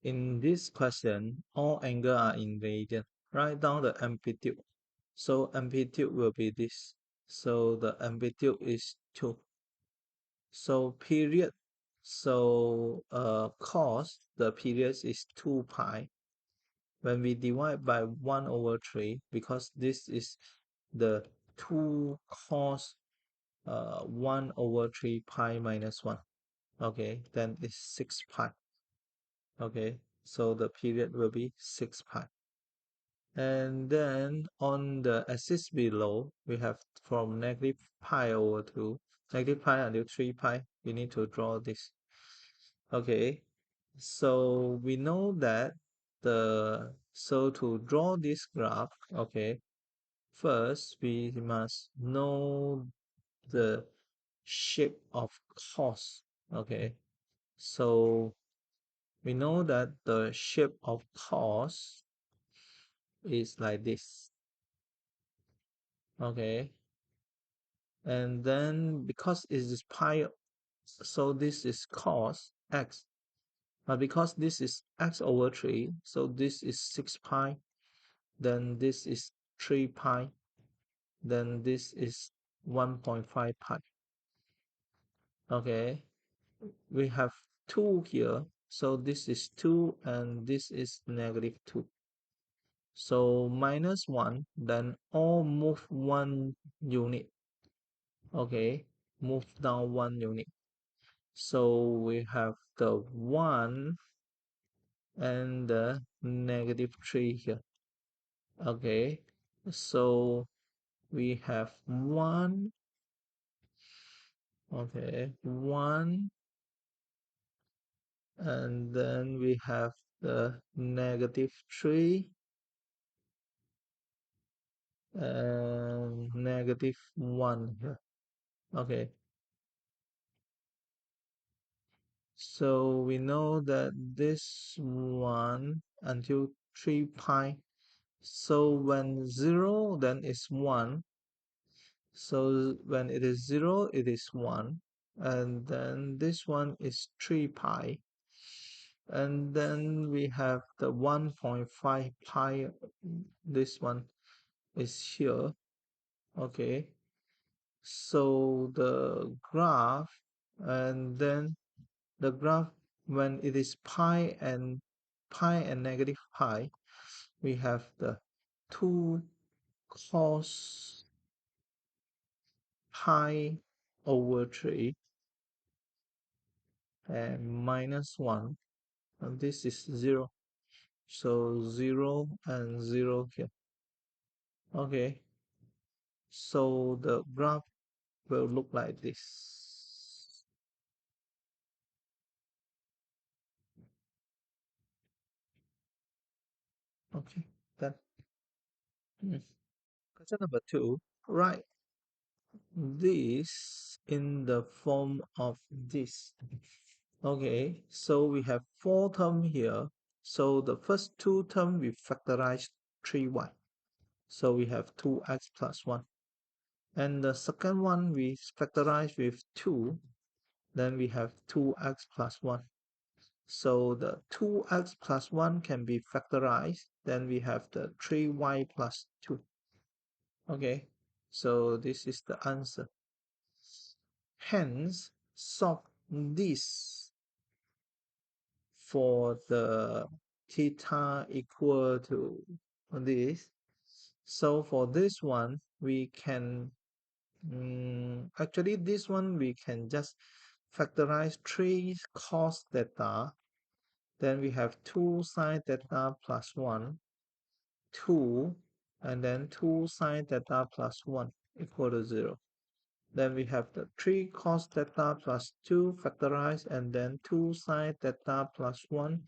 in this question, all angles are in radian. Write down the amplitude. So amplitude will be this. So the amplitude is 2. So period. So cos, the period is 2 pi. When we divide by 1 over 3, because this is the 2 cos 1 over 3 pi minus 1. Okay, then it's 6 pi. Okay, so the period will be 6 pi. And then on the axis below, we have from negative pi over 2, negative pi until 3 pi. We need to draw this. Okay, so we know that so to draw this graph, okay, first we must know the shape of cos. Okay, so we know that the shape of cos is like this. Okay, and then because it is pi, so this is cos x, but because this is x over 3, so this is 6 pi, then this is 3 pi, then this is 1.5 pi. Okay, we have 2 here, so this is 2 and this is negative 2. So minus 1, then all move 1 unit. Okay, move down 1 unit. So we have the 1 and the negative 3 here. Okay, so we have 1, okay, 1, and then we have the negative 3 and negative 1 here. Okay, so we know that this one until 3 pi. So when 0, then it's 1. So when it is 0, it is 1. And then this one is 3 pi. And then we have the 1.5 pi. This one is here. Okay. So the graph, and then the graph when it is pi and negative pi, we have the 2 cos pi over 3 and minus 1, and this is 0. So 0 and 0 here. Okay, so the graph will look like this. Okay, then question number 2, write this in the form of this. Okay, so we have 4 terms here. So the first 2 terms we factorize 3y. So we have 2x plus 1. And the second one we factorize with 2. Then we have 2x plus 1. So the 2x plus 1 can be factorized. Then we have the 3y plus 2. Okay, so this is the answer. Hence, solve this for the theta equal to this. So for this one, we can actually this one we can just factorize 3 cos theta. Then we have 2 sine theta plus 1, 2, and then 2 sine theta plus 1 equal to 0. Then we have the 3 cos theta plus 2 factorized, and then 2 sine theta plus 1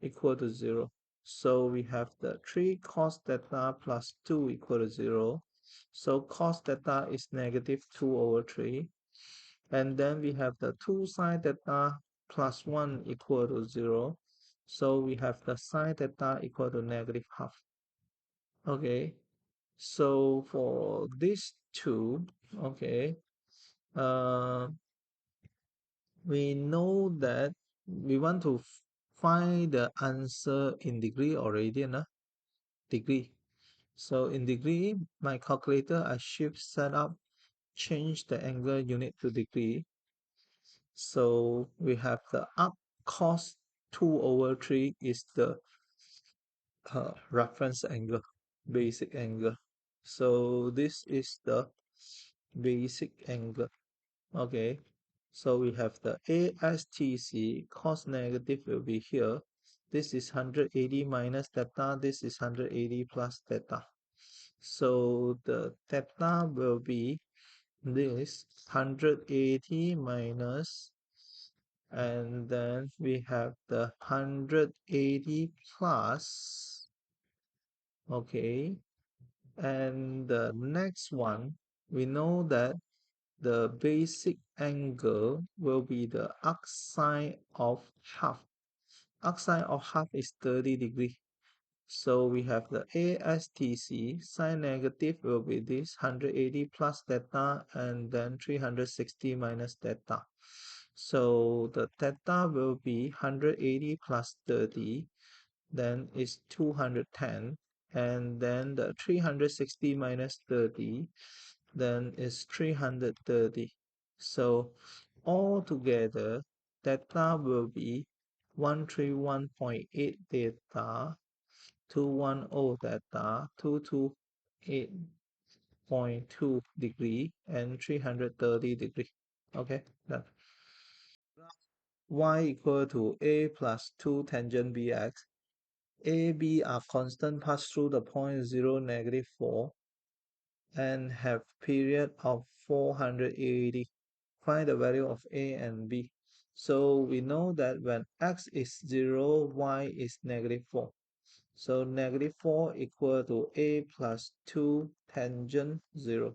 equal to 0. So we have the 3 cos theta plus 2 equal to 0. So cos theta is negative 2 over 3. And then we have the 2 sine theta plus 1 equal to 0. So we have the sine theta equal to negative half. Okay, so for these two, okay, we know that we want to find the answer in degree or radian, degree. So in degree, my calculator, I shift setup, change the angle unit to degree. So we have the up cos 2 over 3 is the reference angle, basic angle. So this is the basic angle. Okay, so we have the ASTC, cos negative will be here. This is 180 minus theta, this is 180 plus theta. So the theta will be this 180 minus, and then we have the 180 plus. Okay, and the next one, we know that the basic angle will be the arc sine of half. Arc sine of half is 30 degree. So we have the ASTC, sine negative will be this 180 plus theta and then 360 minus theta. So the theta will be 180 plus 30, then is 210, and then the 360 minus 30, then is 330. So altogether, theta will be 131.8 theta, 210 theta, 228.2 degree, and 330 degree. Okay, done. Y equal to a plus 2 tangent bx. A, B are constant pass through the point 0, negative 4 and have period of 480. Find the value of A and B. So we know that when x is 0, y is negative 4. So negative 4 equal to A plus 2 tangent 0.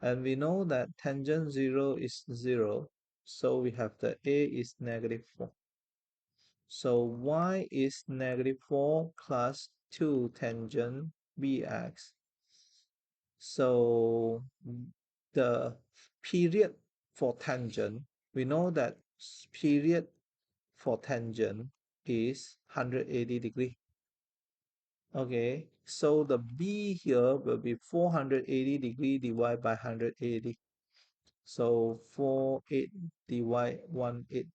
And we know that tangent 0 is 0. So we have the A is negative 4. So y is negative 4 plus 2 tangent bx. So the period for tangent, we know that period for tangent is 180 degree. Okay, so the b here will be 480 degree divided by 180. So 48 divide 18.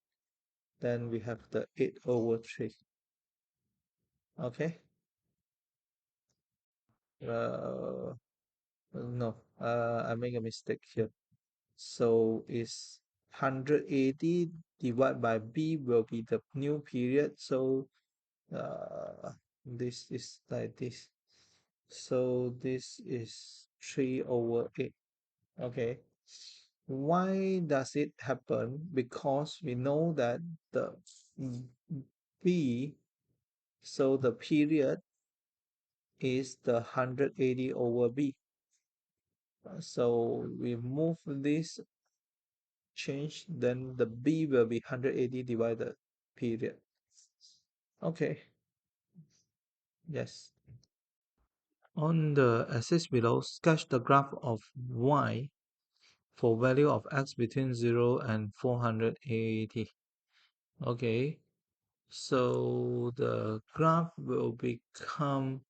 Then we have the 8 over 3. Okay. Uh, no, I make a mistake here. So it's 180 divided by b will be the new period. So this is like this. So this is 3 over 8. Okay. Why does it happen? Because we know that the b, so the period is the 180 over b. So we move this change, then the b will be 180 divided period. Okay, yes. On the axis below, sketch the graph of y for value of x between 0 and 480. Okay, so the graph will become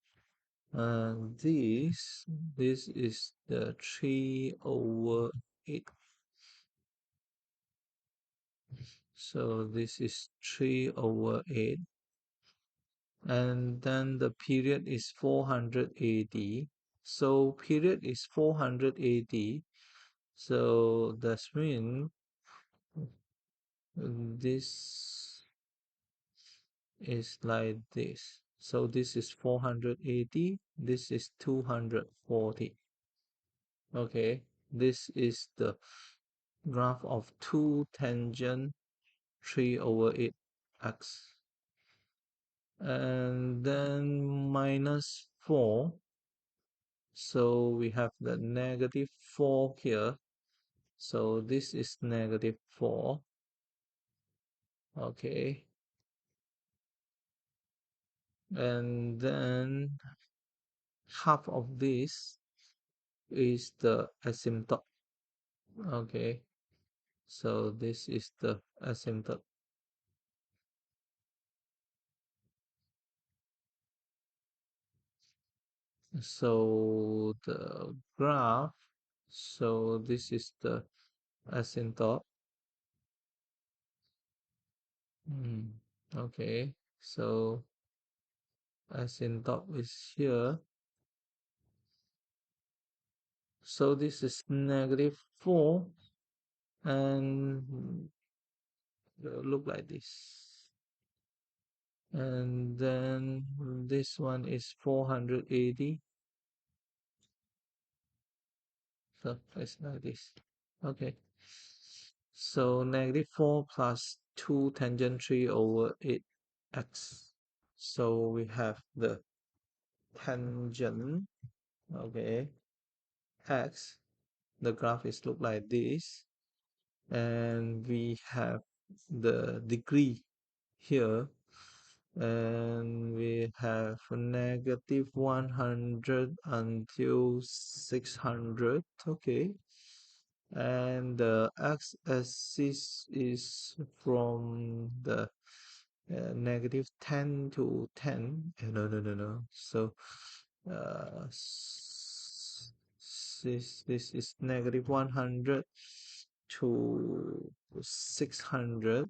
this. This is the 3 over 8. So this is 3 over 8. And then the period is 480. So period is 480. So that's mean this is like this. So this is 480. This is 240. Okay, this is the graph of 2 tangent 3 over 8 x. And then minus 4. So we have the negative 4 here. So this is negative 4. Okay. And then half of this is the asymptote. Okay. So this is the asymptote. So the graph, so this is the asymptote. Hmm. Okay, so asymptote is here. So this is -4 and look like this. And then this one is 480. So it's like this. Okay. So -4 plus 2 tangent 3 over 8x. So we have the tangent, okay, x. The graph is look like this. And we have the degree here. And we have -100 until 600. Okay. And the x-axis is from the -10 to 10. No. So this is -100 to 600.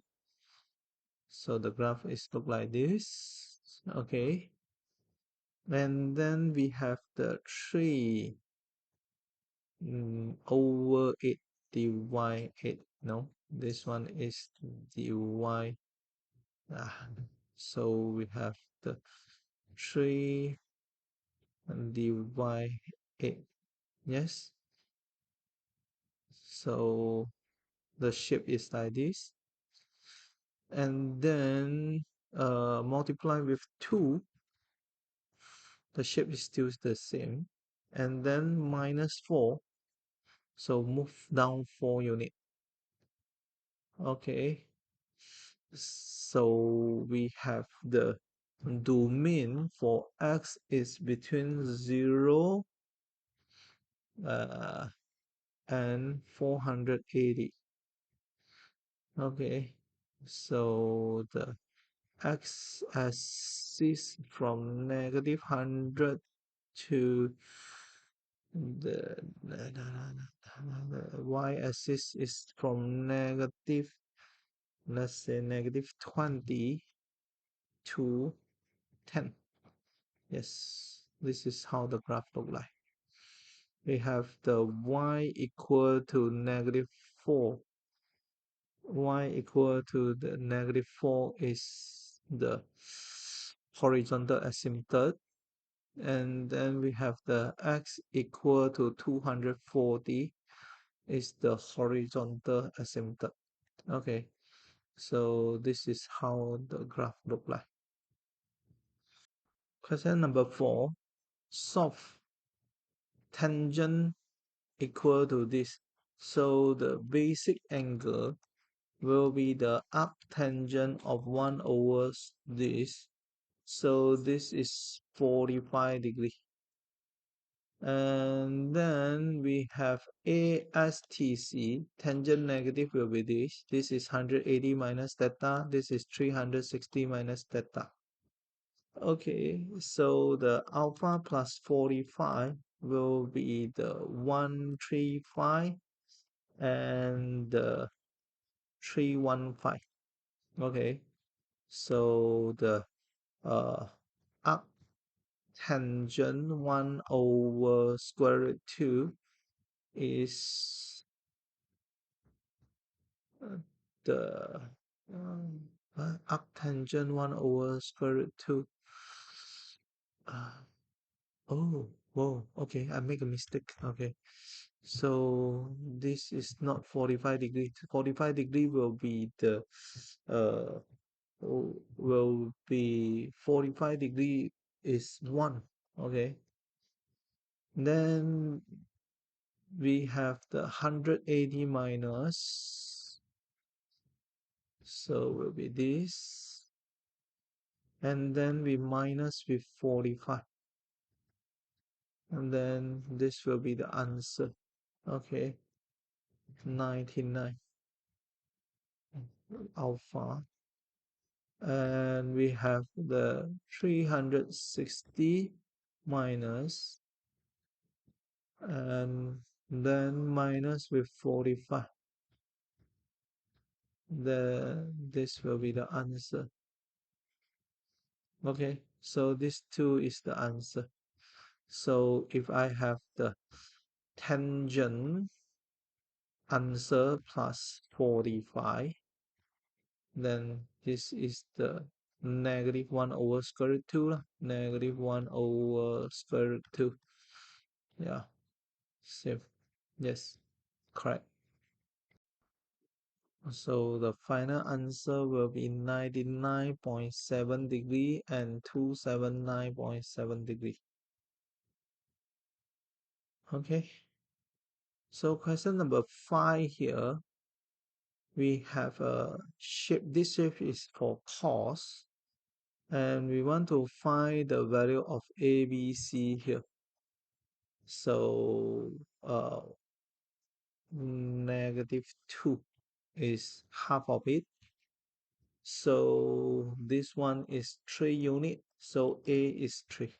So the graph is look like this. Okay. And then we have the 3 over 8 dy 8. No, this one is dy. So we have the 3 and dy 8. Yes. So the shape is like this. And then multiply with 2, the shape is still the same. And then -4, so move down 4 unit. Okay, so we have the domain for x is between 0 uh, and 480. Okay, so the x-axis from -100 to the y-axis is from let's say -20 to 10. Yes, this is how the graph look like. We have the y equal to -4. Y equal to the -4 is the horizontal asymptote. And then we have the x equal to 240 is the horizontal asymptote. Okay, so this is how the graph look like. Question number 4. Solve tangent equal to this. So the basic angle will be the arctangent of 1 over this. So this is 45 degree. And then we have ASTC, tangent negative will be this. This is 180 minus theta. This is 360 minus theta. Okay, so the alpha plus 45 will be the 135 and the 315. Okay, so the uh arc tangent 1 over square root 2 is the arctangent 1 over square root 2. Uh, oh, whoa, okay, I make a mistake. Okay, so this is not 45 degree. 45 degree will be the uh will be 45 degree is 1. Okay, then we have the 180 minus, so will be this, and then we minus with 45, and then this will be the answer. Okay, 99 alpha, and we have the 360 minus, and then minus with 45. This will be the answer. Okay, so this 2 is the answer. So if I have the tangent answer plus 45, then this is the negative 1 over square root 2 lah. Negative 1 over square root 2. Yeah, same. Yes, correct. So the final answer will be 99.7 degree and 279.7 degree. Okay. So question number 5 here, we have a shape. This shape is for cos, and we want to find the value of ABC here. So negative 2 is half of it. So this one is 3 unit. So A is 3.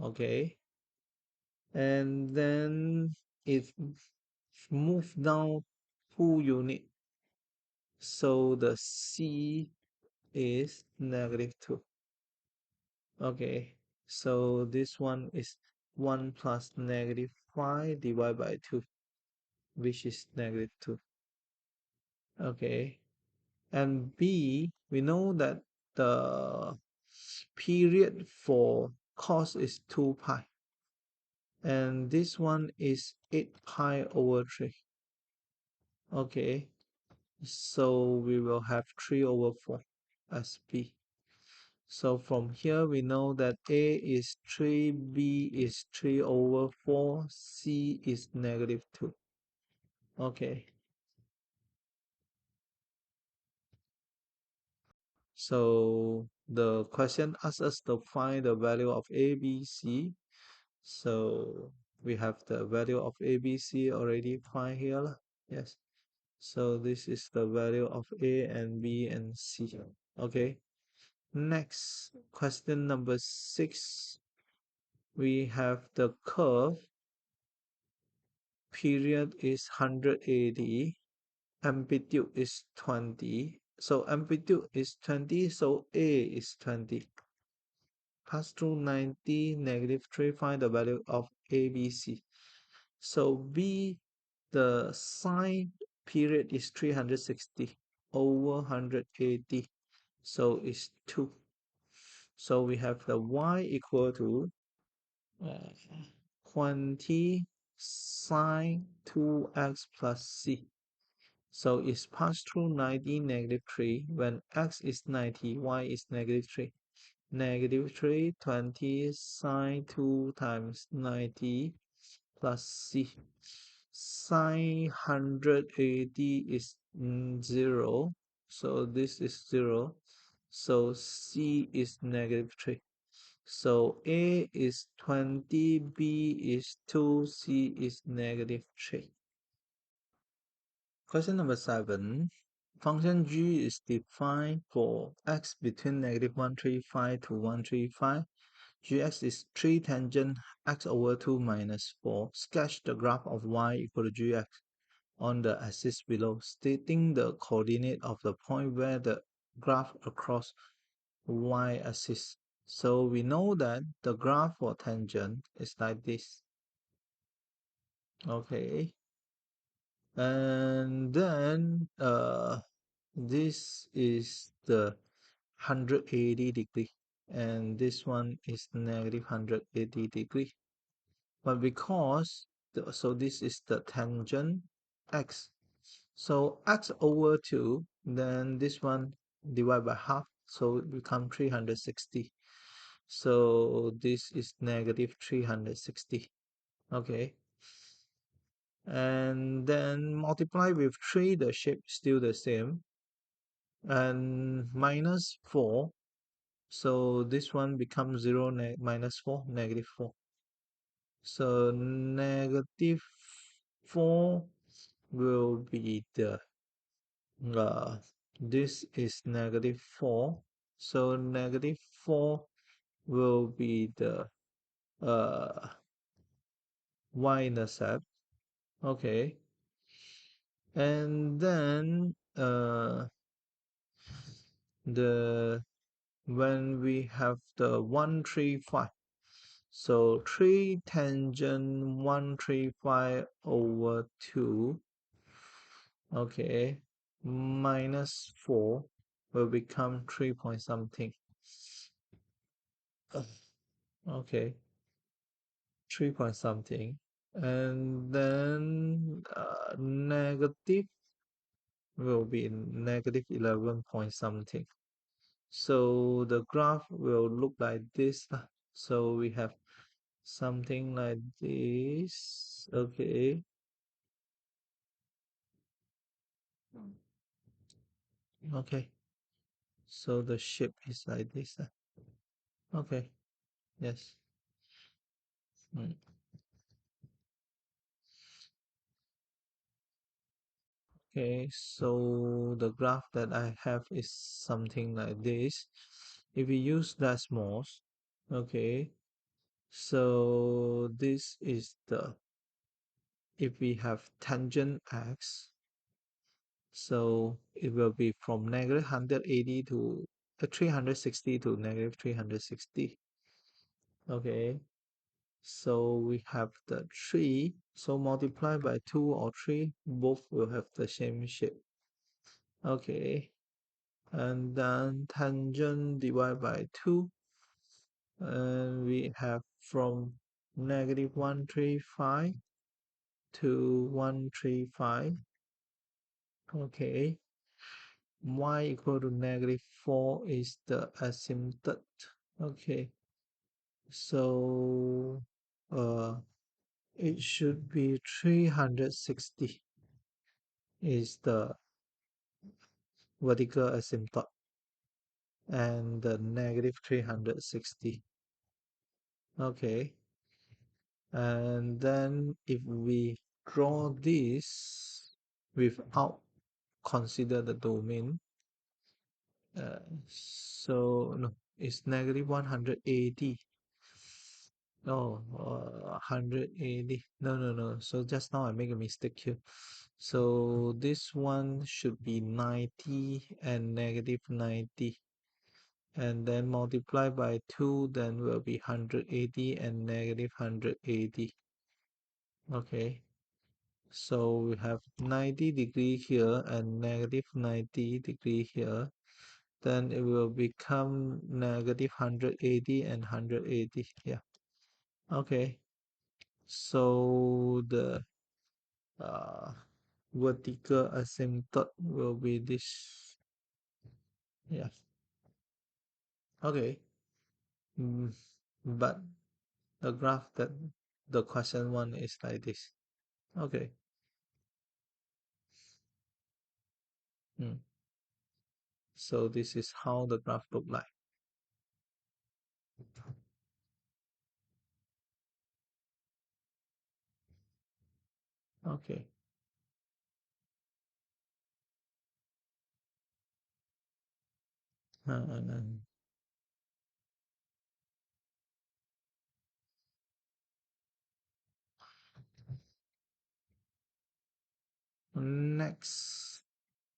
Okay. And then it move down 2 unit. So the C is negative 2. Okay. So this one is 1 plus negative 5 divided by 2, which is negative 2. Okay. And B, we know that the period for cos is 2 pi. And this one is 8 pi over 3. Okay. So we will have 3 over 4 as B. So from here we know that A is 3, B is 3 over 4, C is negative 2. Okay. So the question asks us to find the value of A, B, C. So we have the value of A, B, C already find here lah. Yes. So this is the value of A and B and C. Okay. Next, question number 6. We have the curve. Period is 180. Amplitude is 20. So amplitude is 20. So A is 20. Pass through 90, negative 3. Find the value of A, B, C. So B, the sine period is 360 over 180. So it's 2. So we have the y equal to 20 sine 2x plus c. So it's passed through 90, negative 3. When x is 90, y is negative 3. Negative 3, 20 sine 2 times 90 plus c. Sine 180 is 0. So this is 0. So c is negative 3. So A is 20, B is 2, C is negative 3. Question number 7. Function g is defined for x between negative 135 to 135. Gx is 3 tangent x over 2 minus 4. Sketch the graph of y equal to gx on the axis below, stating the coordinate of the point where the graph across y-axis. So we know that the graph for tangent is like this. Okay. And then this is the 180 degree, and this one is negative 180 degree. But because so this is the tangent x. So x over 2, then this one divided by half, so it becomes 360. So this is negative 360. Okay. And then multiply with 3, the shape is still the same. And minus 4. So this one becomes 0, minus 4, negative 4. So negative 4 will be the, this is negative 4. So negative 4 will be the uh, y-intercept. Okay, and then the when we have the 135, so 3 tangent 135 over 2, okay, minus 4 will become 3 point something. Okay, 3 point something. And then negative will be negative 11 point something. So the graph will look like this. So we have something like this. Okay. Okay. So the shape is like this. Okay. Yes. Mm. Okay. So the graph that I have is something like this. If we use Desmos, okay. So this is the, if we have tangent x, so it will be from negative 180 to 360 to negative 360. Okay, so we have the 3, so multiply by 2 or 3, both will have the same shape. Okay, and then tangent divided by 2, and we have from negative 135 to 135. Okay, y equal to negative 4 is the asymptote. Okay, so it should be 360 is the vertical asymptote, and the negative 360. Okay, and then if we draw this without consider the domain, so no, it's negative 180. Oh, 180. No, no, no. So just now I make a mistake here. So this one should be 90 and negative 90. And then multiply by 2, then will be 180 and negative 180. Okay. So we have 90 degree here and negative 90 degree here. Then it will become negative 180 and 180. Yeah. Okay. So the uh, vertical asymptote will be this. Yeah. Okay. Mm, but the graph that the question one is like this. Okay. Mm. So this is how the graph look like. Okay. Uh, next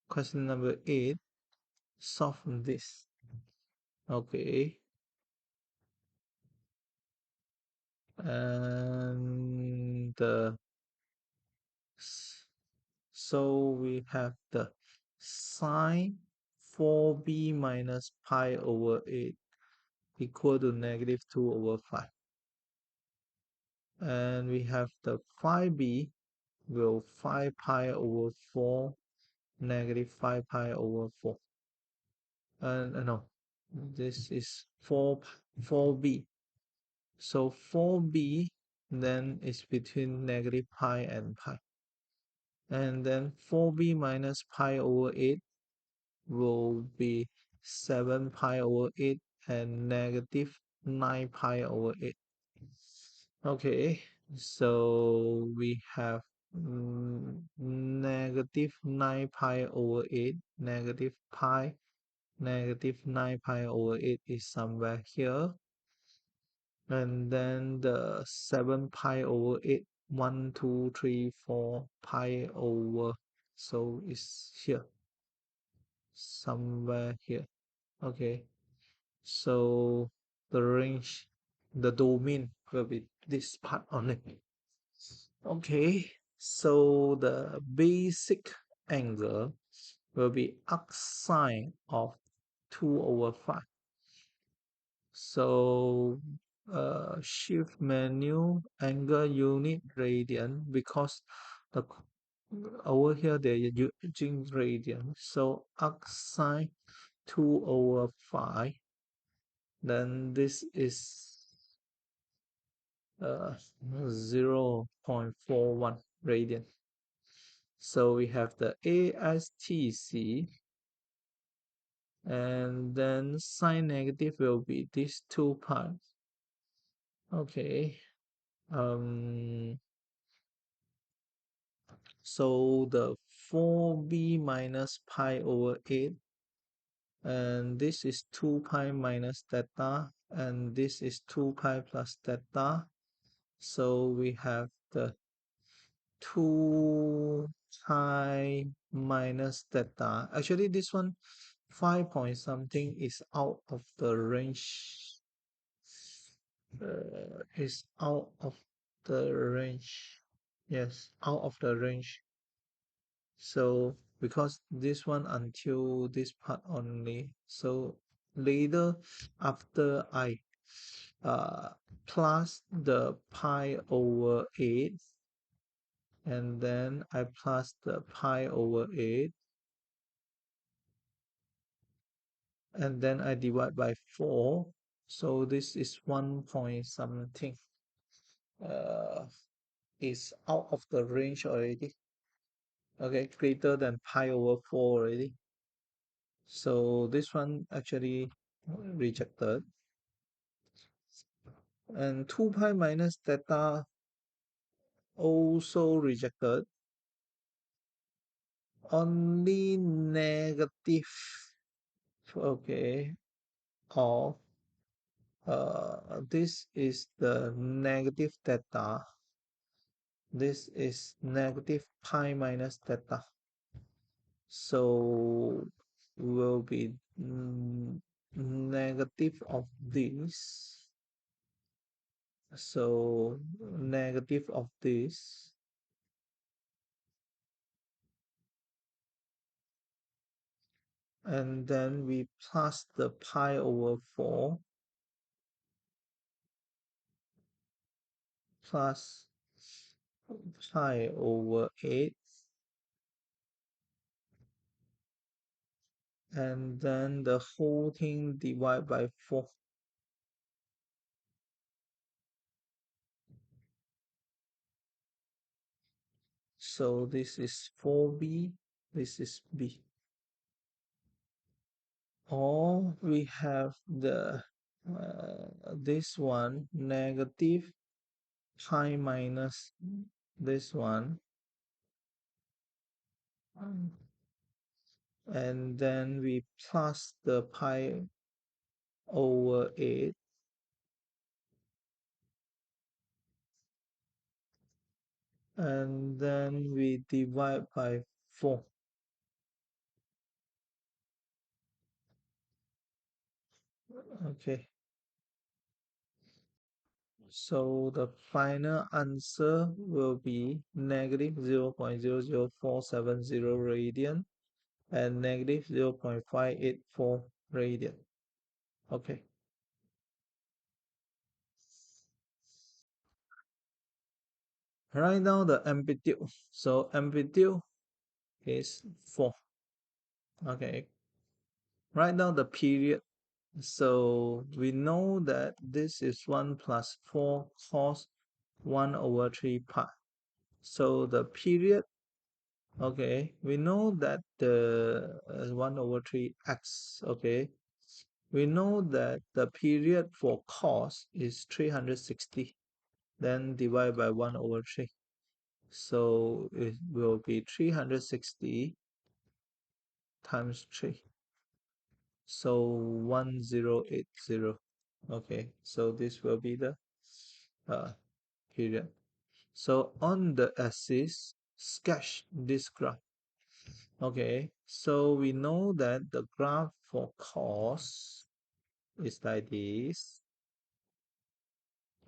question number 8. Solve this. Okay. And so we have the sine 4b minus pi over 8 equal to negative 2 over 5. And we have the 5b will 5 pi over 4 negative 5 pi over 4. No, this is 4b. So 4b then is between negative pi and pi. And then 4b minus pi over 8 will be 7 pi over 8 and negative 9 pi over 8. Okay, so we have negative 9 pi over 8, negative 9 pi over 8 is somewhere here. And then the 7 pi over 8, 1, 2, 3, 4 pi over, so it's here, somewhere here. Okay, so the range, the domain will be this part only. Okay, so the basic angle will be arcsine of 2 over 5. So shift menu, angle unit radian, because the over here they're using radian. So arcsine 2 over 5, then this is 0.41 radian. So we have the ASTC, and then sine negative will be these two parts. Okay. So the 4b minus pi over 8, and this is 2 pi minus theta, and this is 2 pi plus theta. So we have the 2 pi minus theta. Actually, this one 5 point something is out of the range. Is out of the range. Yes, out of the range. So because this one until this part only, so later after I uh, plus the pi over 8, and then I plus the pi over 8, and then I divide by 4, so this is 1 point something, uh, is out of the range already. Okay, greater than pi over 4 already. So this one actually rejected. And 2 pi minus theta also rejected. Only negative, okay, of this is the negative theta. This is negative pi minus theta. So will be negative of this. So negative of this, and then we plus the pi over 4 plus pi over 8, and then the whole thing divided by 4. So this is 4b, this is b. Or we have the this one negative pi minus this one, and then we plus the pi over 8, and then we divide by 4. Okay, so the final answer will be negative 0.00470 radian and negative 0.584 radian. Okay, write down the amplitude. So amplitude is 4. Okay, write down the period. So we know that this is 1 plus 4 cos 1 over 3 pi. So the period, okay, we know that the 1 over 3 x, okay. We know that the period for cos is 360, then divide by 1 over 3. So it will be 360 times 3. So 1080. Okay, so this will be the uh, period. So on the axis, sketch this graph. Okay, so we know that the graph for cos is like this.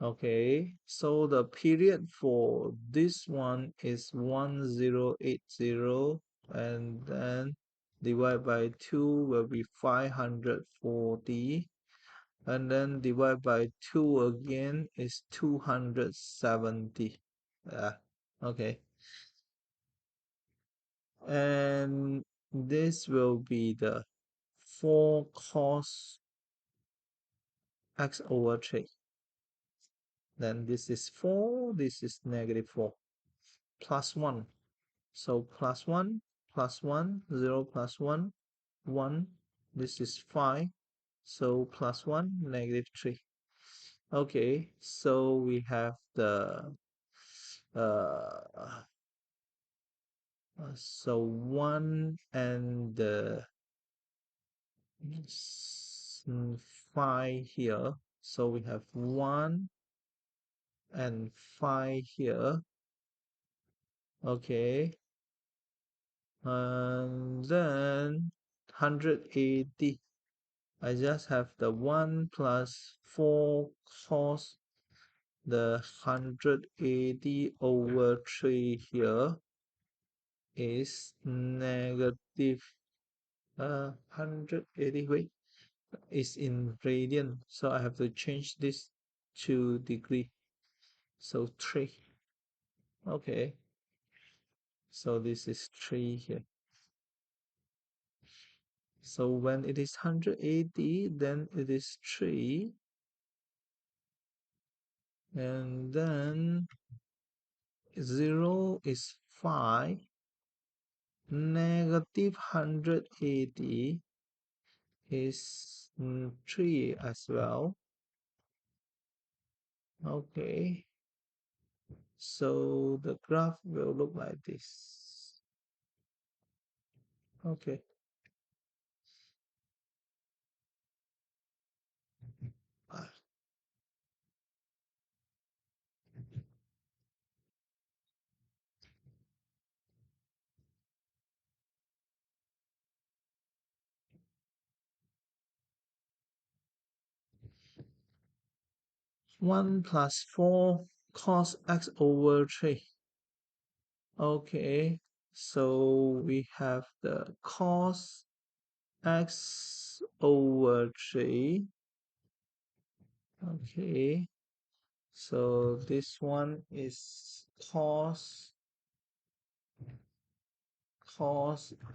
Okay, so the period for this one is 1080, and then divide by 2 will be 540, and then divide by 2 again is 270. Okay, and this will be the 4 cos x over 3. Then this is 4, this is negative 4, plus 1. So plus 1, plus 1, 0 plus 1, 1. This is 5. So plus 1, negative 3. Okay, so we have the uh, so 1 and the 5 here. So we have 1 and 5 here. Okay, and then 180. I just have the 1 plus 4 cos the 180 over 3 here is negative 180. Wait, is in radian, so I have to change this to degree. So 3. Okay, so this is 3 here. So when it is 180, then it is 3, and then 0 is 5, negative 180 is 3 as well. Okay, so the graph will look like this. Okay, 1 plus 4 cos x over 3. Okay, so we have the cos x over 3. Okay, so this one is cos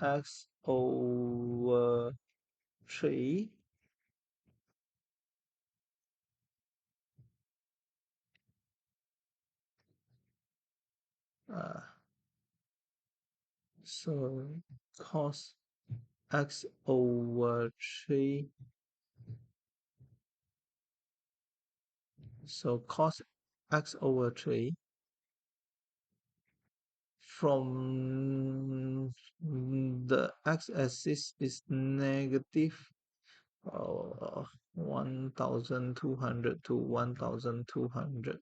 x over 3. Uh, so cos x over 3. So cos x over 3 from the x-axis is negative 1200 to 1200.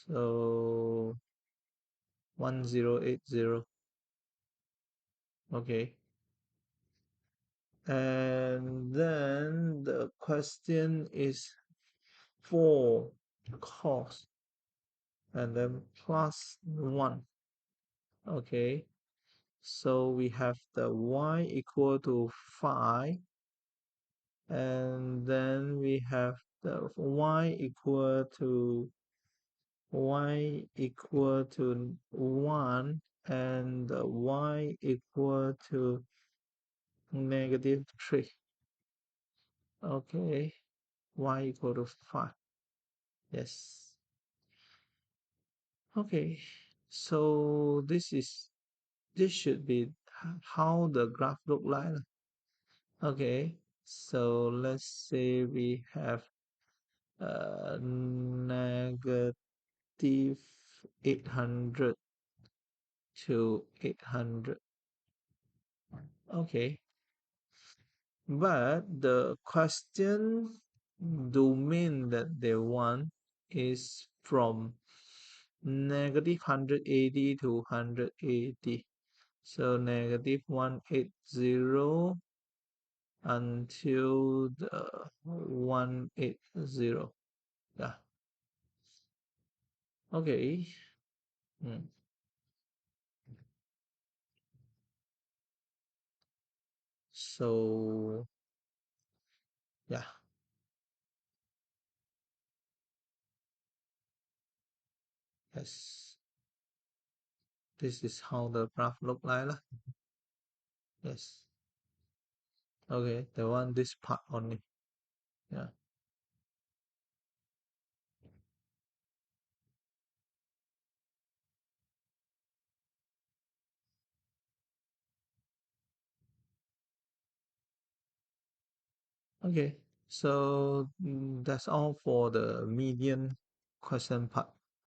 So 1080. Okay. And then the question is 4 cos and then plus 1. Okay. So we have the y equal to 5, and then we have the y equal to 1, and the y equal to negative 3. Okay, y equal to 5. Yes. Okay, so this should be how the graph look like. Okay, so let's say we have negative 800 to 800. Okay, but the question domain that they want is from negative 180 to 180. So negative 180 until the 180. Yeah. Okay. Mm. So yeah, yes. This is how the graph look like lah. Yes. Okay, they want this part only. Yeah. Okay. So that's all for the median question part.